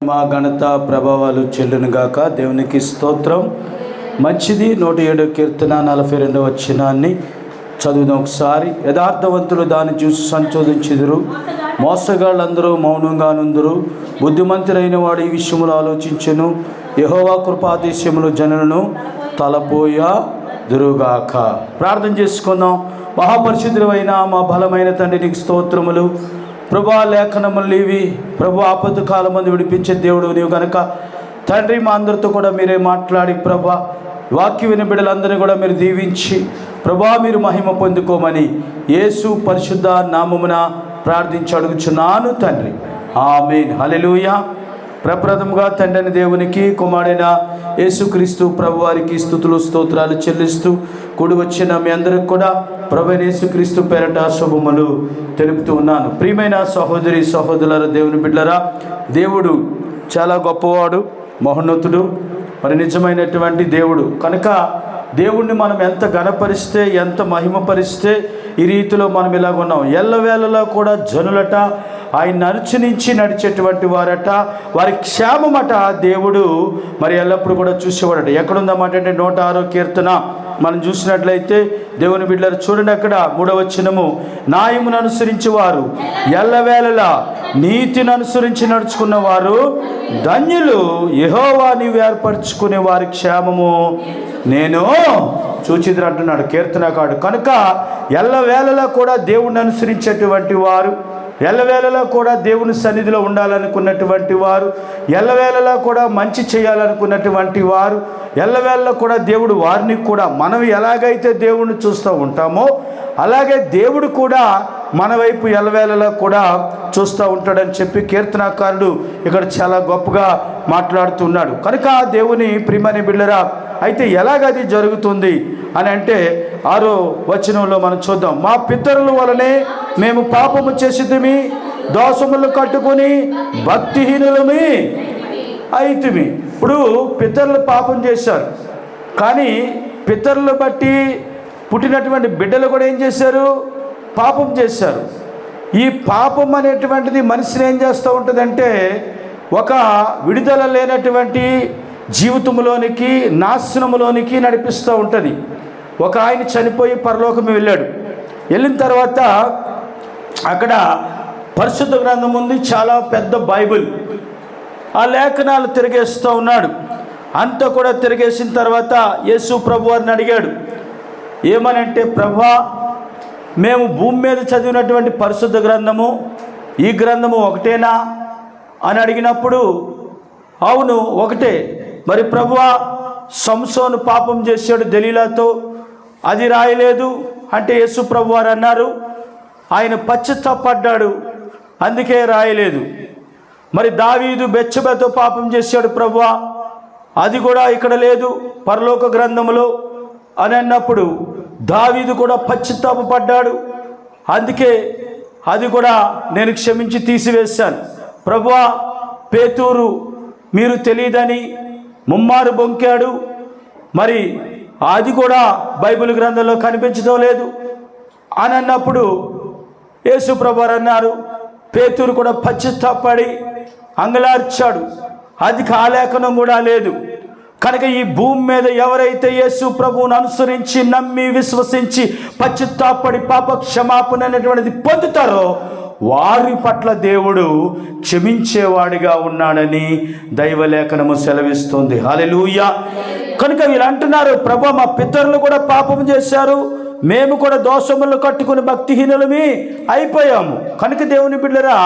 మా ఘనత ప్రభావాలు చెల్లునుగాక. దేవునికి స్తోత్రం. మంచిది. 107 కీర్తన 42 వచనాన్ని చదువుదాం ఒకసారి. యథార్థవంతులు దాన్ని చూసి సంచోదించుదురు, మోసగాళ్ళందరూ మౌనంగా నుందురు. బుద్ధిమంతులైన వాడు ఈ విషయములు ఆలోచించెను. యెహోవా కృపాతిశయములు జనులను తలపోయదురుగాక. ప్రార్థన చేసుకుందాం. మహాపరిశుద్ధుడైన మా బలమైన తండ్రి, నీకు స్తోత్రములు ప్రభా. లేఖనములు ఇవి ప్రభు, ఆపత్తు కాలం మంది విడిపించే దేవుడు నీవు కనుక తండ్రి, మా అందరితో కూడా మీరే మాట్లాడి ప్రభా, వాక్య విని బిడ్డలందరినీ కూడా మీరు దీవించి ప్రభా మీరు మహిమ పొందుకోమని యేసు పరిశుద్ధ నామమున ప్రార్థించి అడుగుచున్నాను తండ్రి. ఆమేన్. హల్లెలూయా. ప్రప్రథముగా తండ్రిని దేవునికి, కుమారుడైన యేసుక్రీస్తు ప్రభు వారికి స్తుతులు స్తోత్రాలు చెల్లిస్తూ కూడి వచ్చిన మీ అందరికి కూడా ప్రభువైన యేసుక్రీస్తు పేరట శుభములు తెలుపుతూ ఉన్నాను. ప్రియమైన సహోదరి సహోదరులారా, దేవుని బిడ్డలారా, దేవుడు చాలా గొప్పవాడు, మహోన్నతుడు, మరి నిజమైనటువంటి దేవుడు కనుక దేవుణ్ణి మనం ఎంత ఘనపరిస్తే, ఎంత మహిమపరిస్తే ఈ రీతిలో మనం ఇలాగ ఉన్నాం. ఎల్లవేళలా కూడా జనులట ఆయన అనుసరించి నడిచేటువంటి వారట, వారి క్షేమమట దేవుడు మరి ఎల్లప్పుడూ కూడా చూసేవాడట. ఎక్కడుందన్నమాట అంటే 106 కీర్తన మనం చూసినట్లయితే దేవుని బిడ్డలారా చూడండి, అక్కడ 3వ వచనము, న్యాయమును అనుసరించి వారు ఎల్లవేళలా నీతిని అనుసరించి నడుచుకున్న వారు ధన్యులు. యెహోవా నీవు ఏర్పరచుకునే వారి క్షేమము నేను చూచిదురు అంటున్నాడు కీర్తనకారుడు. కనుక ఎల్లవేళలా కూడా దేవుణ్ణి అనుసరించేటువంటి వారు, ఎల్లవేళలా కూడా దేవుని సన్నిధిలో ఉండాలనుకున్నటువంటి వారు, ఎల్లవేళలా కూడా మంచి చేయాలనుకున్నటువంటి వారు, ఎల్లవేళలా కూడా దేవుడు వారిని కూడా మనం ఎలాగైతే దేవుణ్ణి చూస్తూ ఉంటామో అలాగే దేవుడు కూడా మన వైపు ఎల్లవేళలా కూడా చూస్తూ ఉంటాడని చెప్పి కీర్తనాకారుడు ఇక్కడ చాలా గొప్పగా మాట్లాడుతున్నాడు. కనుక దేవుని ప్రియమైన బిడ్డలారా, అయితే ఎలాగది జరుగుతుంది అని అంటే 6వ వచనంలో మనం చూద్దాం. మా పితరుల వలనే మేము పాపము చేసితిమి, దోషములు కట్టుకొని భక్తిహీనులమి అయితిమి. ఇప్పుడు పితరులు పాపం చేశారు, కానీ పితరులు బట్టి పుట్టినటువంటి బిడ్డలు కూడా ఏం చేశారు? పాపం చేశారు. ఈ పాపం అనేటువంటిది మనిషిని ఏం చేస్తూ ఉంటుందంటే ఒక విడుదల లేనటువంటి జీవితంలోనికి, నాశనములోనికి నడిపిస్తూ ఉంటుంది. ఒక ఆయన చనిపోయి పరలోకం వెళ్ళాడు. వెళ్ళిన తర్వాత అక్కడ పరిశుద్ధ గ్రంథం ఉంది, చాలా పెద్ద బైబిల్. ఆ లేఖనాలు తిరిగేస్తూ ఉన్నాడు. అంతా కూడా తిరిగేసిన తర్వాత యేసు ప్రభు వారిని అడిగాడు. ఏమనంటే, ప్రభువా, మేము భూమి మీద చదివినటువంటి పరిశుద్ధ గ్రంథము ఈ గ్రంథము ఒకటేనా అని అడిగినప్పుడు, అవును ఒకటే. మరి ప్రభువా, సంసోను పాపం చేశాడు దెలీలాతో, అది రాయలేదు అంటే యేసు ప్రభు వారు అన్నారు ఆయన పశ్చాత్తాపడ్డాడు అందుకే రాయలేదు. మరి దావీదు బెత్షెబతో పాపం చేశాడు ప్రభువా, అది కూడా ఇక్కడ లేదు పరలోక గ్రంథములో అని అన్నప్పుడు దావీదు కూడా పశ్చాత్తాపడ్డాడు, అందుకే అది కూడా నేను క్షమించి తీసివేశాను. ప్రభువా, పేతురు మీరు తెలియదని ముమ్మారు బొంకాడు, మరి అది కూడా బైబిల్ గ్రంథంలో కనిపించడం లేదు అని అన్నప్పుడు యేసు ప్రభువారు అన్నారు, పేతురు కూడా పశ్చాత్తాపడి అంగలార్చాడు, అది కాలేఖనం కూడా లేదు. కనుక ఈ భూమి మీద ఎవరైతే యేసు ప్రభువును అనుసరించి నమ్మి విశ్వసించి పశ్చాత్తాపడి పాప క్షమాపణ అనేటువంటిది పొందుతారో వారి పట్ల దేవుడు క్షమించేవాడిగా ఉన్నాడని దైవలేఖనము సెలవిస్తుంది. హల్లెలూయా. కనుక వీళ్ళు అంటున్నారు, ప్రభు మా పితరులు కూడా పాపం చేశారు, మేము కూడా దోషములు కట్టుకుని భక్తిహీనులమి అయిపోయాము. కనుక దేవుని బిడ్డలారా,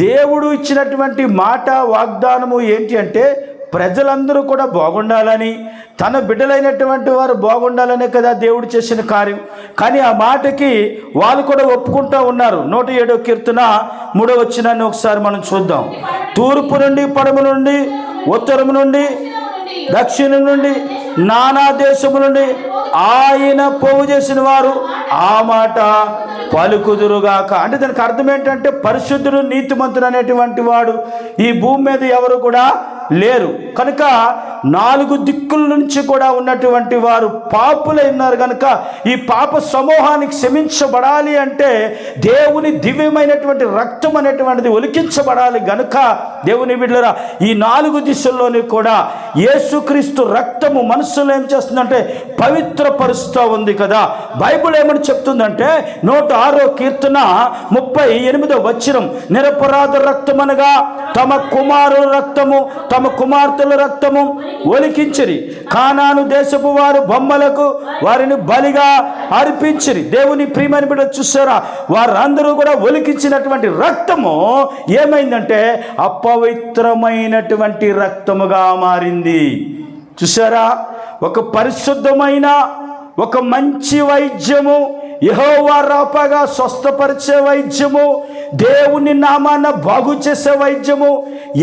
దేవుడు ఇచ్చినటువంటి మాట వాగ్దానము ఏంటి అంటే ప్రజలందరూ కూడా బాగుండాలని, తన బిడ్డలైనటువంటి వారు బాగుండాలనే కదా దేవుడు చేసిన కార్యం. కానీ ఆ మాటకి వాళ్ళు కూడా ఒప్పుకుంటూ ఉన్నారు. 107 కీర్తన 3వ వచనాన్ని ఒకసారి మనం చూద్దాం. తూర్పు నుండి, పడమ నుండి, ఉత్తరం నుండి, దక్షిణం నుండి, నానా దేశము నుండి ఆయన పోగు చేసిన వారు ఆ మాట పలుకుదురుగాక. అంటే దానికి అర్థం ఏంటంటే పరిశుద్ధుడు నీతిమంతుడు అనేటువంటి వాడు ఈ భూమి మీద ఎవరు కూడా లేరు. కనుక 4 దిక్కుల నుంచి కూడా ఉన్నటువంటి వారు పాపులై ఉన్నారు. కనుక ఈ పాప సమూహానికి క్షమించబడాలి అంటే దేవుని దివ్యమైనటువంటి రక్తం అనేటువంటిది ఒలికించబడాలి. గనుక దేవుని బిడ్డలారా, ఈ 4 దిశల్లోని కూడా యేసుక్రీస్తు రక్తము మనస్సులో ఏం చేస్తుందంటే పవిత్రపరుస్తూ ఉంది కదా. బైబిల్ ఏమని చెప్తుందంటే 106వ కీర్తన 38వ వచనం, నిరపరాధ రక్తమనగా తమ కుమారుల రక్తము తమ కుమార్తెల రక్తము ఒలికించిరి. కానాను దేశపు వారు బొమ్మలకు వారిని బలిగా అర్పించిరి. దేవుని ప్రియమైన బిడ్డ చూసారా, వారందరూ కూడా ఒలికించినటువంటి రక్తము ఏమైందంటే అపవిత్రమైనటువంటి రక్తముగా మారింది. చూసారా, ఒక పరిశుద్ధమైన ఒక మంచి వైద్యము, యెహోవా రాపాగా స్వస్థపరిచే వైద్యము, దేవుని నామాన బాగు చేసే వైద్యము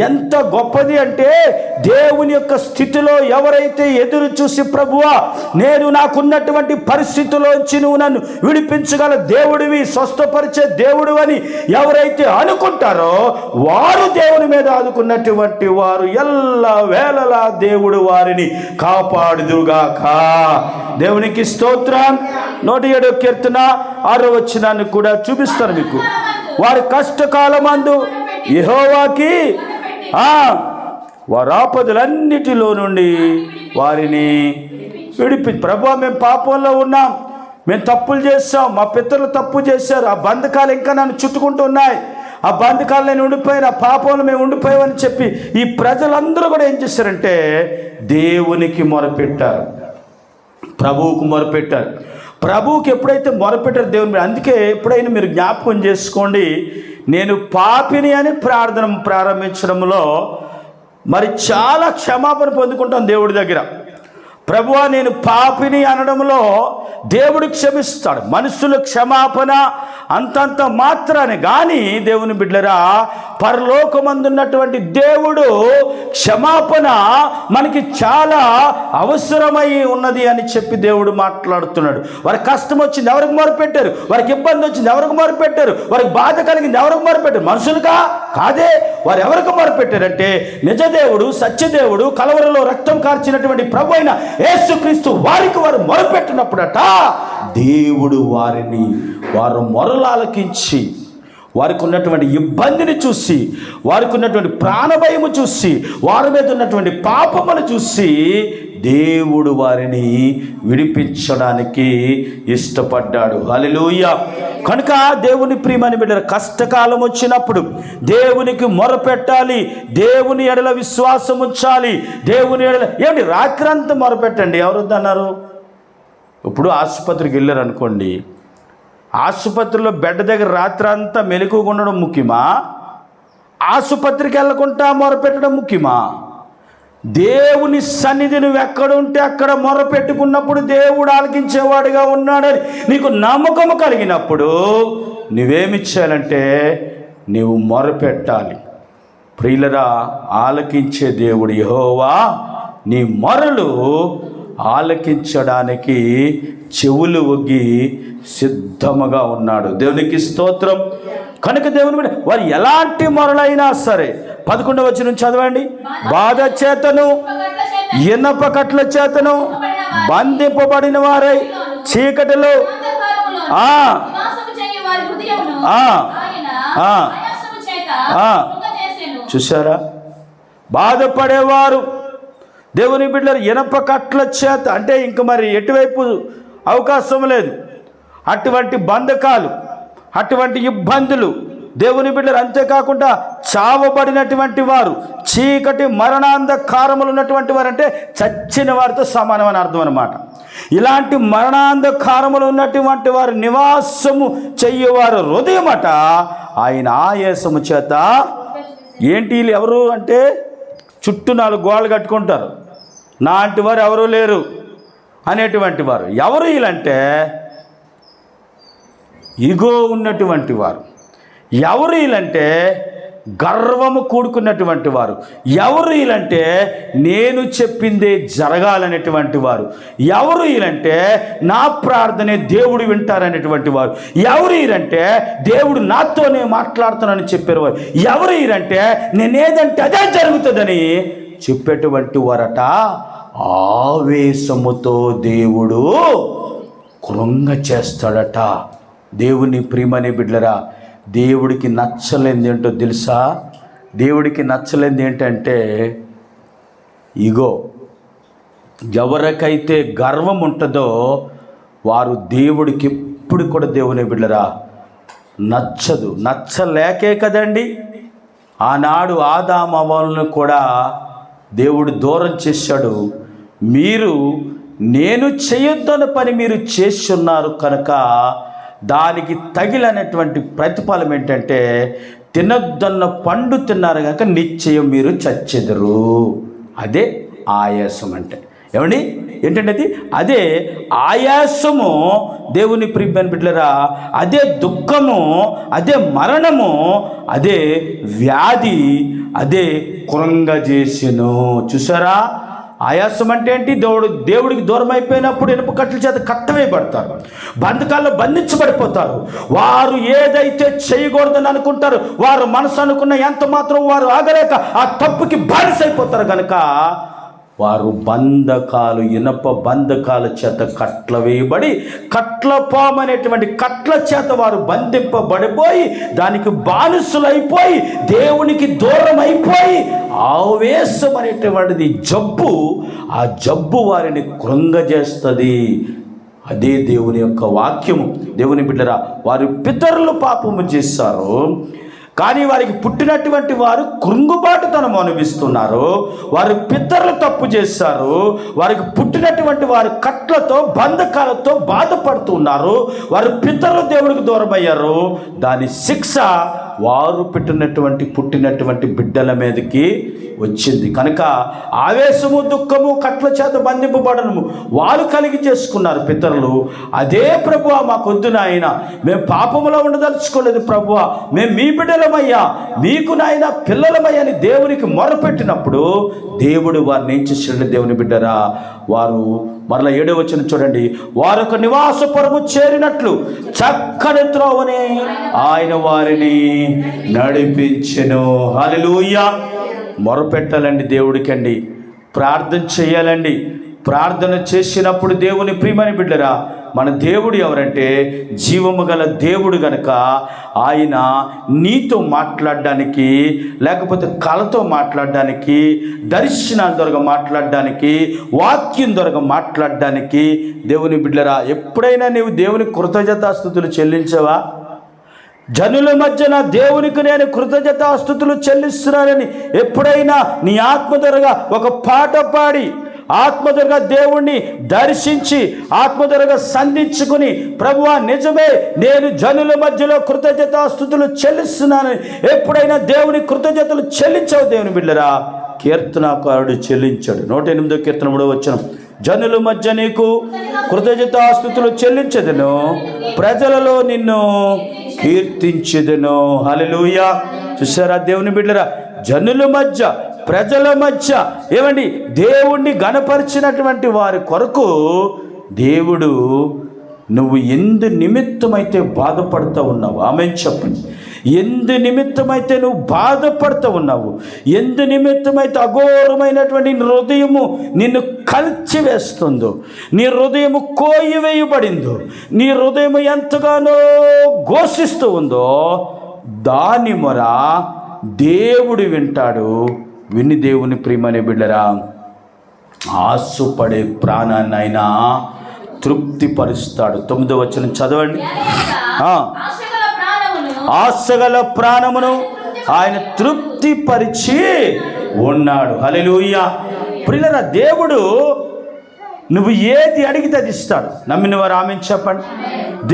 ఎంత గొప్పది అంటే, దేవుని యొక్క స్థితిలో ఎవరైతే ఎదురు చూసి ప్రభువా నేను నాకున్నటువంటి పరిస్థితిలోంచి నువ్వు నన్ను విడిపించగల దేవుడివి, స్వస్థపరిచే దేవుడు అని ఎవరైతే అనుకుంటారో వారు దేవుని మీద ఆదుకున్నటువంటి వారు ఎల్ల వేళలా దేవుడు వారిని కాపాడుదుగాక. దేవునికి స్తోత్రం. 107వ కీర్తన 6వ వచనాన్ని కూడా చూపిస్తాను మీకు. వారి కష్టకాలమందు యెహోవాకి వారి ఆపదలన్నిటిలో నుండి వారిని విడిపించి. ప్రభువా మేము పాపంలో ఉన్నాం, మేము తప్పులు చేస్తాం, మా పితరులు తప్పు చేశారు, ఆ బంధకాలు ఇంకా నన్ను చుట్టుకుంటూ ఉన్నాయి, ఆ బంధకాలు నేను ఉండిపోయిన, ఆ పాపంలో మేము ఉండిపోయామని చెప్పి ఈ ప్రజలందరూ కూడా ఏం చేశారంటే దేవునికి మొరపెట్టారు, ప్రభువుకు మొరపెట్టారు. ప్రభువుకి ఎప్పుడైతే మొరపెట్టారు దేవుని, అందుకే ఎప్పుడైనా మీరు జ్ఞాపకం చేసుకోండి, నేను పాపిని అని ప్రార్థన ప్రారంభించడంలో మరి చాలా క్షమాపణ పొందుకుంటాను దేవుడి దగ్గర. ప్రభువా నేను పాపిని అనడంలో దేవుడు క్షమిస్తాడు. మనుషుల క్షమాపణ అంతంత మాత్రాన్ని, కానీ దేవుని బిడ్డరా పరలోకమందున్నటువంటి దేవుడు క్షమాపణ మనకి చాలా అవసరమై ఉన్నది అని చెప్పి దేవుడు మాట్లాడుతున్నాడు. వారికి కష్టం వచ్చింది ఎవరికి మొరపెట్టారు, వారికి ఇబ్బంది వచ్చింది ఎవరికి మొరపెట్టారు, వారికి బాధ కలిగింది ఎవరికి మొరపెట్టారు, మనుషులుగా కాదే. వారు ఎవరికి మొరపెట్టారంటే నిజ దేవుడు, సత్యదేవుడు, కలవరలో రక్తం కార్చినటువంటి ప్రభు అయిన యేసుక్రీస్తు వారికి వారు మొరపెట్టినప్పుడట దేవుడు వారు మొరలాలకించి వారికి ఉన్నటువంటి ఇబ్బందిని చూసి, వారికి ఉన్నటువంటి ప్రాణభయము చూసి, వారి మీద ఉన్నటువంటి పాపమును చూసి దేవుడు వారిని విడిపించడానికి ఇష్టపడ్డాడు. హల్లెలూయా. కనుక దేవుని ప్రియమైన బిడ్డల కష్టకాలం వచ్చినప్పుడు దేవునికి మొరపెట్టాలి, దేవుని ఎడల విశ్వాసం ఉంచాలి, దేవుని ఎడల ఏమిటి రాత్రంతా మొరపెట్టండి. ఎవరు వద్దన్నారు? ఇప్పుడు ఆసుపత్రికి వెళ్ళారు అనుకోండి, ఆసుపత్రిలో బెడ్ దగ్గర రాత్రంతా మెలకుగా ఉండడం ముఖ్యమా, ఆసుపత్రికి వెళ్ళకుండా మొరపెట్టడం ముఖ్యమా? దేవుని సన్నిధి నువ్వు ఎక్కడుంటే అక్కడ మొరపెట్టుకున్నప్పుడు దేవుడు ఆలకించేవాడుగా ఉన్నాడని నీకు నమ్మకం కలిగినప్పుడు నువ్వేమి చేయాలంటే నీవు మొరపెట్టాలి. ప్రియులరా, ఆలకించే దేవుడు యెహోవా నీ మొరలు ఆలకించడానికి చెవులు ఒగ్గి సిద్ధముగా ఉన్నాడు. దేవునికి స్తోత్రం. కనుక దేవుని వారు ఎలాంటి మొరలైనా సరే 11వ వచనం చదవండి. బాధ చేతను ఇనప కట్ల చేతను బంధింపబడిన వారై చీకటిలో చూసారా, బాధపడేవారు దేవుని బిడ్డలు ఇనప కట్ల చేత, అంటే ఇంక మరి ఎటువైపు అవకాశం లేదు. అటువంటి బంధకాలు, అటువంటి ఇబ్బందులు దేవుని బిడ్డలు, అంతేకాకుండా చావబడినటువంటి వారు, చీకటి మరణాంధకారములు ఉన్నటువంటి వారు అంటే చచ్చిన వారితో సమానం అని అర్థం అన్నమాట. ఇలాంటి మరణాంధకారములు ఉన్నటువంటి వారు నివాసము చెయ్యేవారు హృదయమట ఆయన ఆయాసము చేత. ఏంటి వీళ్ళు ఎవరు అంటే చుట్టూ 4 గోడలు కట్టుకుంటారు, నాంటి వారు ఎవరూ లేరు అనేటువంటి వారు. ఎవరు వీళ్ళంటే ఇగో ఉన్నటువంటి వారు. ఎవరు వీళ్ళంటే గర్వము కూడుకున్నటువంటి వారు. ఎవరు వీళ్ళంటే నేను చెప్పిందే జరగాలనేటువంటి వారు. ఎవరు వీళ్ళంటే నా ప్రార్థనే దేవుడు వింటారనేటువంటి వారు. ఎవరు వీరంటే దేవుడు నాతోనే మాట్లాడుతానని చెప్పేవారు. ఎవరు వీరంటే నేనేదంటే అదే జరుగుతుందని చెప్పేటువంటి వారట. ఆవేశముతో దేవుడు కృంగ చేస్తాడట. దేవుని ప్రియమనే బిడ్డలరా, దేవుడికి నచ్చలేనిది ఏంటో తెలుసా? దేవుడికి నచ్చలేనిది ఏంటంటే ఇగో. ఎవరికైతే గర్వం ఉంటుందో వారు దేవుడికి ఎప్పుడు కూడా, దేవుని బిడ్డలరా, నచ్చదు. నచ్చలేకే కదండి ఆనాడు ఆదాము అవ్వలను కూడా దేవుడు దూరం చేశాడు. మీరు నేను చేయొద్దన్న పని మీరు చేస్తున్నారు కనుక దానికి తగిలినటువంటి ప్రతిఫలం ఏంటంటే తినొద్దన్న పండు తిన్నారు కనుక నిశ్చయం మీరు చచ్చెదరు. అదే ఆయాసం అంటే. ఏమండి ఏంటంటే అదే ఆయాసము. దేవుని ప్రియమైన బిడ్డలారా, అదే దుఃఖము, అదే మరణము, అదే వ్యాధి, అదే కృంగజేసెను. చూసారా? ఆయాసం అంటే ఏంటి? దేవుడికి దూరం అయిపోయినప్పుడు ఇనుప కట్టల చేత కట్టవేయబడతారు, బంధకాల్లో బంధించబడిపోతారు. వారు ఏదైతే చేయకూడదని అనుకుంటారు, వారు మనసు అనుకున్న ఎంత మాత్రం వారు ఆగలేక ఆ తప్పుకి బానిసైపోతారు కనుక వారు బంధకాలు, ఇనప బంధకాల చేత కట్ల వేయబడి, కట్లపాము అనేటువంటి కట్ల చేత వారు బంధింపబడిపోయి దానికి బానిసులైపోయి దేవునికి దూరం అయిపోయి ఆవేశం అనేటువంటిది జబ్బు. ఆ జబ్బు వారిని కృంగజేస్తుంది. అదే దేవుని యొక్క వాక్యము. దేవుని బిడ్డరా, వారి పితరులు పాపము చేశారు కానీ వారికి పుట్టినటువంటి వారు కృంగుబాటుతనం అనుభవిస్తున్నారు. వారి పితరులు తప్పు చేశారు, వారికి పుట్టినటువంటి వారు కట్లతో బంధకాలతో బాధపడుతున్నారు. వారి పితరులు దేవుడికి దూరం అయ్యారు. దాని శిక్ష వారు పుట్టినటువంటి బిడ్డల మీదకి వచ్చింది కనుక ఆవేశము, దుఃఖము, కట్ల చేత బంధింపబడము వారు కలిగి చేసుకున్నారు పితరులు. అదే ప్రభువా మాకొద్దు నాయన, మేము పాపములో ఉండదలుచుకోలేదు ప్రభువా, మేము మీ బిడ్డలమయ్యా, మీకు నాయన పిల్లలమయ్యా అని దేవునికి మొరపెట్టినప్పుడు దేవుడు వారిని ఏం చేశాడు? దేవుని బిడ్డరా, వారు మరలా 7వ వచనం చూడండి. వారు ఒక నివాసపురము చేరినట్లు చక్కని త్రోవని ఆయన వారిని నడిపించెను. హల్లెలూయా. మొరపెట్టాలండి దేవుడికండి, ప్రార్థన చేయాలండి. ప్రార్థన చేసినప్పుడు దేవుని ప్రియమైన బిడ్డరా, మన దేవుడు ఎవరంటే జీవము గల దేవుడు గనక ఆయన నీతో మాట్లాడడానికి, లేకపోతే కళతో మాట్లాడడానికి, దర్శనాల ద్వారా మాట్లాడడానికి, వాక్యం ద్వారా మాట్లాడడానికి. దేవుని బిడ్డరా, ఎప్పుడైనా నీవు దేవుని కృతజ్ఞతాస్తుతులు చెల్లించవా? జనుల మధ్యన దేవునికి నేను కృతజ్ఞతాస్తుతులు చెల్లిస్తున్నానని ఎప్పుడైనా నీ ఆత్మధరగా ఒక పాట పాడి, ఆత్మధరగా దేవుణ్ణి దర్శించి, ఆత్మధరగా సంధించుకుని, ప్రభువా నిజమే నేను జనుల మధ్యలో కృతజ్ఞతాస్తుతులు చెల్లిస్తున్నానని ఎప్పుడైనా దేవుని కృతజ్ఞతలు చెల్లించావు? దేవుని బిడ్డరా, కీర్తనకారుడు చెల్లించాడు. 108వ కీర్తన 3వ వచనం, జనుల మధ్య నీకు కృతజ్ఞతాస్తుతులు చెల్లించదను, ప్రజలలో నిన్ను కీర్తించదను. హల్లెలూయా. చూసారా దేవుని బిడ్డరా, జనుల మధ్య, ప్రజల మధ్య ఏమండి దేవుణ్ణి గణపరిచినటువంటి వారి కొరకు దేవుడు నువ్వు ఎందు నిమిత్తమైతే బాధపడుతూ ఉన్నావు, ఆమేన్ చెప్పండి. ఎందు నిమిత్తమైతే నువ్వు బాధపడుతూ ఉన్నావు, ఎందు నిమిత్తమైతే అఘోరమైనటువంటి హృదయము నిన్ను కలిచివేస్తుందో, నీ హృదయము కోయివేయబడిందో, నీ హృదయము ఎంతగానో ఘోషిస్తూ ఉందో, దాని మొర దేవుడు వింటాడు. విని దేవుని ప్రియమనే బిడ్డరా, ఆశపడే ప్రాణాన్ని ఆయన తృప్తిపరుస్తాడు. 9వ వచనం చదవండి. ఆశగల ప్రాణమును ఆయన తృప్తిపరిచి ఉన్నాడు. హల్లెలూయా. ప్రియులారా, దేవుడు నువ్వు ఏది అడిగితే అది ఇస్తాడు. నమ్మిన వారు ఆమేన్ చెప్పండి.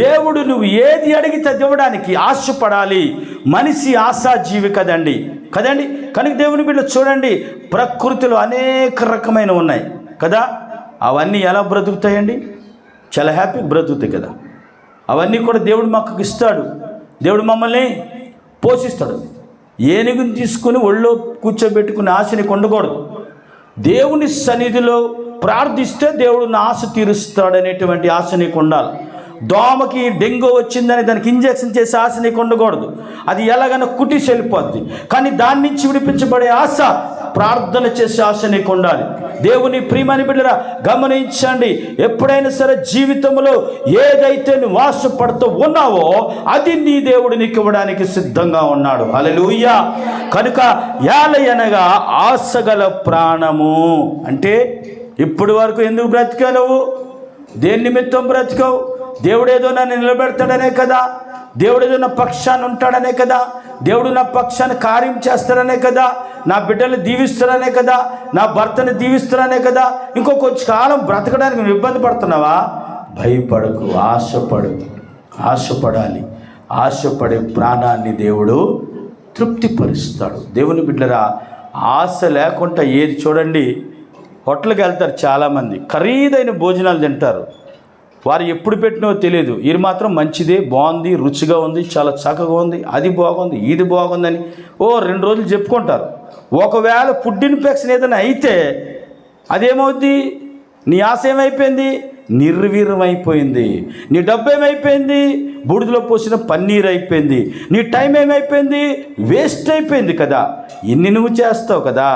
దేవుడు నువ్వు ఏది అడిగితే అది ఇవ్వడానికి ఆశపడాలి. మనిషి ఆశాజీవి కదండి. కనుక దేవుని బిడ్డలు చూడండి, ప్రకృతిలో అనేక రకమైన ఉన్నాయి కదా. అవన్నీ ఎలా బ్రతుకుతాయండి? చాలా హ్యాపీగా బ్రతుకుతాయి కదా. అవన్నీ కూడా దేవుడు మాకు ఇస్తాడు. దేవుడు మమ్మల్ని పోషిస్తాడు. ఏనుగుని తీసుకుని ఒళ్ళో కూర్చోబెట్టుకుని ఆశ నీకు ఉండకూడదు. దేవుని సన్నిధిలో ప్రార్థిస్తే దేవుడు నా ఆశ తీరుస్తాడనేటువంటి ఆశ నీకు ఉండాలి. దోమకి డెంగ్యూ వచ్చిందని దానికి ఇంజెక్షన్ చేసే ఆశ నీకు ఉండకూడదు. అది ఎలాగైనా కుటీసి వెళ్ళిపోద్ది. కానీ దాని నుంచి విడిపించబడే ఆశ, ప్రార్థన చేసే ఆశ నీకు ఉండాలి. దేవుని ప్రియమని బిడ్డరా గమనించండి, ఎప్పుడైనా సరే జీవితంలో ఏదైతే నువ్వు ఆశపడుతూ ఉన్నావో అది నీ దేవుడు నీకు ఇవ్వడానికి సిద్ధంగా ఉన్నాడు. హల్లెలూయా. కనుక యాలయనగా ఆశగల ప్రాణము అంటే ఇప్పటి వరకు ఎందుకు బ్రతికావు నువ్వు? దేని నిమిత్తం బ్రతికావు? దేవుడేదో నన్ను నిలబెడతాడనే కదా, దేవుడేదో నా పక్షాన్ని ఉంటాడనే కదా, దేవుడు నా పక్షాన్ని కార్యం చేస్తాడనే కదా, నా బిడ్డలు దీవిస్తాడనే కదా, నా భర్తను దీవిస్తాడనే కదా. కొంచెం కాలం బ్రతకడానికి నువ్వు ఇబ్బంది పడుతున్నావా? భయపడకు, ఆశపడాలి. ఆశపడే ప్రాణాన్ని దేవుడు తృప్తిపరుస్తాడు. దేవుని బిడ్డరా, ఆశ లేకుండా ఏది చూడండి, హోటల్కి వెళ్తారు చాలామంది, ఖరీదైన భోజనాలు తింటారు. వారు ఎప్పుడు పెట్టినో తెలియదు. ఇది మాత్రం మంచిదే, బాగుంది, రుచిగా ఉంది, చాలా చక్కగా ఉంది, అది బాగుంది, ఇది బాగుందని 2 రోజులు చెప్పుకుంటారు. ఒకవేళ ఫుడ్ ఇన్ఫెక్షన్ ఏదైనా అయితే అదేమవుద్ది? నీ ఆశ ఏమైపోయింది? నిర్వీర్యమైపోయింది. నీ డబ్బు ఏమైపోయింది? బూడిదలో పోసిన పన్నీర్ అయిపోయింది. నీ టైం ఏమైపోయింది? వేస్ట్ అయిపోయింది కదా. ఇన్ని నువ్వు చేస్తావు కదా.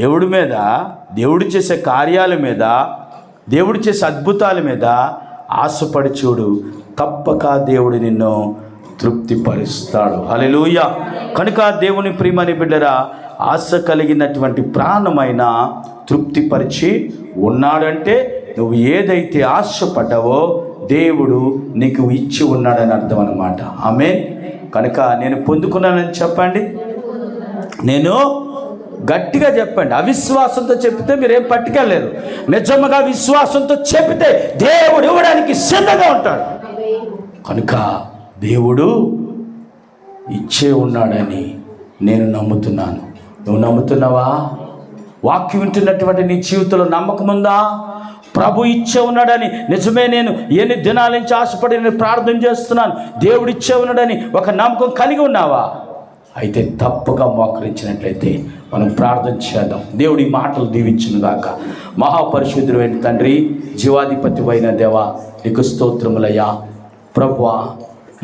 దేవుడి మీద, దేవుడు చేసే కార్యాల మీద, దేవుడు చేసే అద్భుతాల మీద ఆశపడి చూడు, తప్పక దేవుడు నిన్ను తృప్తిపరుస్తాడు. హల్లెలూయా. కనుక దేవుని ప్రియమని బిడ్డరా, ఆశ కలిగినటువంటి ప్రాణమైన తృప్తిపరిచి ఉన్నాడంటే నువ్వు ఏదైతే ఆశపడ్డావో దేవుడు నీకు ఇచ్చి ఉన్నాడని అర్థం అన్నమాట. ఆమేన్. కనుక నేను పొందుకున్నానని చెప్పండి. నేను గట్టిగా చెప్పండి. అవిశ్వాసంతో చెప్తే మీరేం పట్టుకెళ్ళలేరు. నిజంగా విశ్వాసంతో చెప్తే దేవుడు ఇవ్వడానికి సిద్ధంగా ఉంటాడు. కనుక దేవుడు ఇచ్చే ఉన్నాడని నేను నమ్ముతున్నాను. నువ్వు నమ్ముతున్నావా? వాక్యం వింటున్నటువంటి నీ జీవితంలో నమ్మకం ఉందా? ప్రభు ఇచ్చే ఉన్నాడని, నిజమే, నేను ఎన్ని దినాల నుంచి ఆశపడి నేను ప్రార్థన చేస్తున్నాను, దేవుడు ఇచ్చే ఉన్నాడని ఒక నమ్మకం కలిగి ఉన్నావా? అయితే తప్పగా మోకరించినట్లయితే మనం ప్రార్థన చేద్దాం. దేవుడి మాటలు దీవించును గాక. మహాపరిశుద్ధుడైన తండ్రి, జీవాధిపతివైన దేవా, నీకు స్తోత్రములయ్యా. ప్రభువా,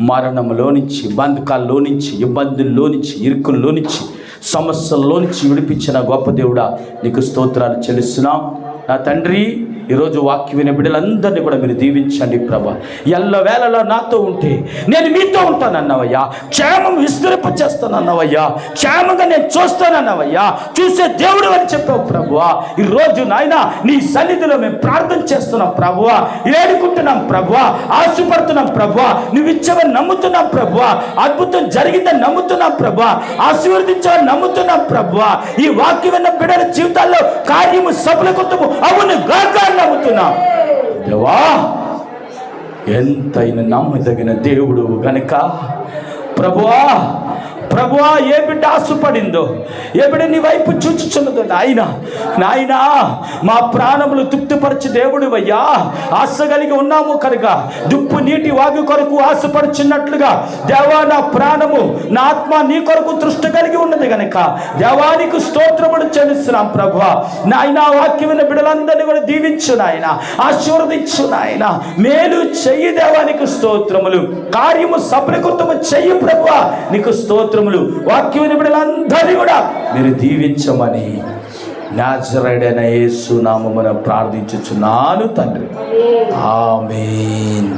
మరణంలో నుంచి, బంధకాల్లో నుంచి, ఇబ్బందుల్లో నుంచి, ఇరుకుల్లో నుంచి, సమస్యల్లో నుంచి విడిపించిన గొప్ప దేవుడా, నీకు స్తోత్రాలు చెల్లిస్తున్నాం. నా తండ్రి, ఈరోజు వాక్యం వినే బిడ్డలందరినీ కూడా మీరు దీవించండి ప్రభా. ఎల్లవేళలా నాతో ఉంటే నేను మీతో ఉంటానన్నావయ్యా. క్షేమం విస్తరింపచేస్తానన్నావయ్యా. క్షేమంగా నేను చూస్తానన్నావయ్యా. చూసే దేవుడు అని చెప్పావు ప్రభువా. ఈరోజు నాయన నీ సన్నిధిలో మేము ప్రార్థన చేస్తున్నాం ప్రభువా. ఏడుకుంటున్నాం ప్రభువా. ఆశపడుతున్నాం ప్రభువా. నువ్వు ఇచ్చావని నమ్ముతున్నాం ప్రభువా. అద్భుతం జరిగిందని నమ్ముతున్నాం ప్రభువా. ఆశీర్వదించావని నమ్ముతున్నాం ప్రభువా. ఈ వాక్యం విన్న బిడ్డల జీవితాల్లో కార్యము సఫలీకృతము అవును గాక నమ్ముతున్నాం దేవా. ఎంతైనా నమ్మదగిన దేవుడు గనుక ప్రభువా, ప్రభువా, ఏ బిడ్డ ఆశపడిందో, ఏ బిడ్డ నీ వైపు చూచుచున్నదో నాయనా, మా ప్రాణములు తృప్తిపరచి దేవుడివయ్యా. ఆశ కలిగి ఉన్నాము కనుక దుప్పు నీటి వాగు కొరకు ఆశపడుచున్నట్లుగా దేవా, నా ప్రాణము, నా ఆత్మ నీ కొరకు తృష్టి కలిగి ఉన్నది కనుక దేవానికి స్తోత్రములు చెల్లిస్తున్నాం ప్రభువా. నాయనా, వాక్యమైన బిడ్డలందరినీ కూడా దీవించు నాయన, ఆశీర్వదించు నాయన, మేలు చెయ్యి దేవానికి స్తోత్రములు. కార్యము సఫలీకృతము చెయ్యి ప్రభువా, నీకు స్తోత్రం. వాక్యం బిడ్డలందరినీ కూడా మీరు దీవించమని నాజరేయుడైన యేసు నామమున ప్రార్థించుచున్నాను తండ్రి. ఆమేన్.